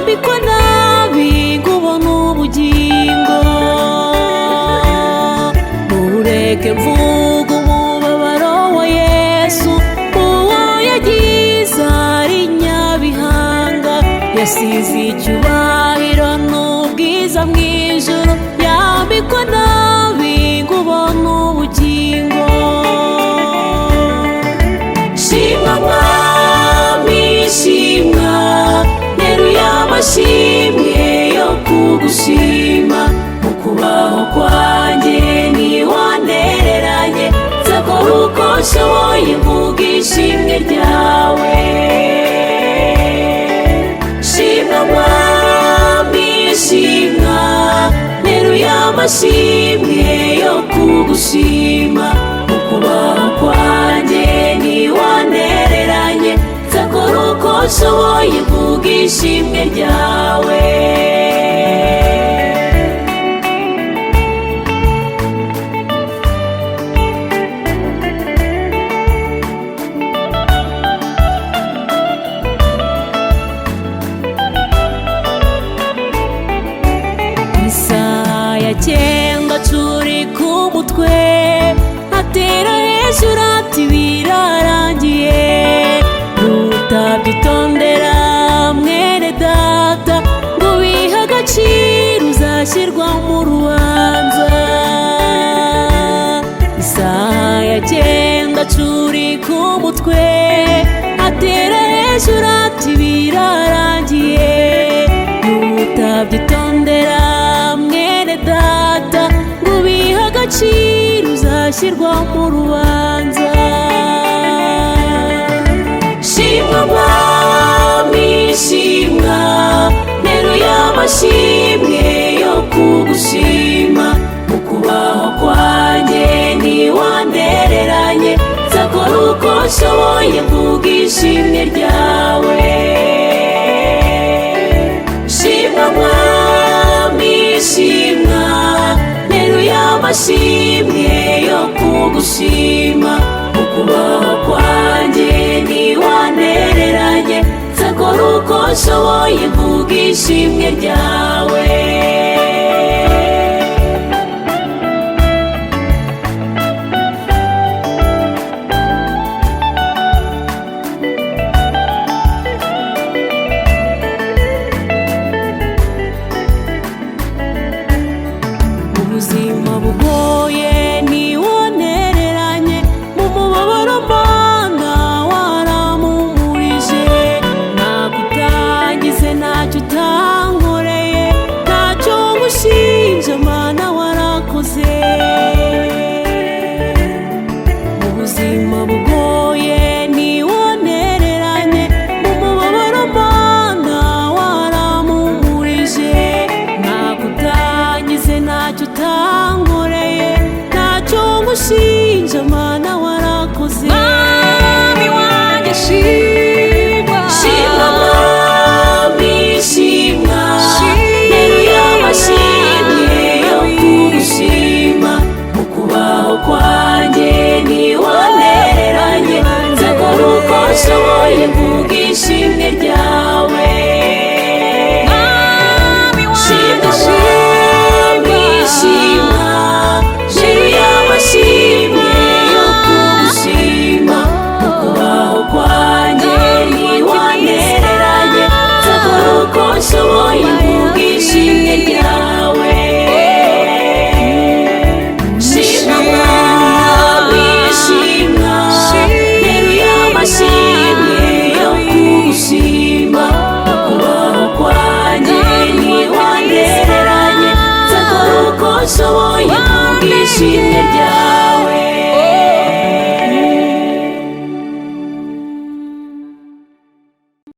yambikwa nabi ngo ubone ubugingo. Mureke mvuga umubabaro wa Yesu, uwo yagize ari Nyabihanga. Yasize icyubahiro n'ubwiza mu ijuru, yambikwa nabi ngo ubone ubugingo. Shimwa Mwami shimwa, nteruye amashimwe yo kugushima. Mu kubaho kwanjye ntiwantereranye, nzakora uko nshoboye mvuga ishimwe ryawe. Shimwa Mwami shimwa, nteruye amashimwe yo kugushima. Mu kubaho kwanjye ntiwantereranye, nzakora uko nshoboye mvuga ishimwe ryawe. Isaha ya cyenda curi ku mutwe, atera hejuru ati birarangiye. Nutabyitondera mwene data, ngo wihe agaciro uzashyirwa mu rubanza. Isaha ya cyenda curi ku mutwe, atera hejuru ati birarangiye. Nutabyitondera mwene data, ngo wihe agaciro uzashyirwa mu rubanza. Shimwa Mwami shimwa, nteruye amashimwe yo kugushima. Mu kubaho kwanjye ntiwantereranye, nzakora uko nshoboye mvuga ishimwe ryawe. Shimwa Mwami shimwa, nteruye amashimwe yo kugushima. Mu kubaho kwanjye ntiwantereranye, nzakora uko nshoboye mvuga ishimwe ryawe. Ubuzima bugoye ntiwantereranye, mu mubabaro Mana warampumurije. Nagutangize ntacyo utankoreye, ntacyo ngushinja Mana warakoze. Ubuzima bugoye ntiwantereranye, mu mubabaro Mana warampumurije. Nagutangize ntacyo utankoreye, ntacyo ngushinja Mana warakoze. Mwami wanjye shimwa. Shimwa Mwami shimwa, nteruye amashimwe yo kugushima. Mu kubaho kwanjye ntiwantereranye, nzakora uko nshoboye mvuga ishimwe ryawe.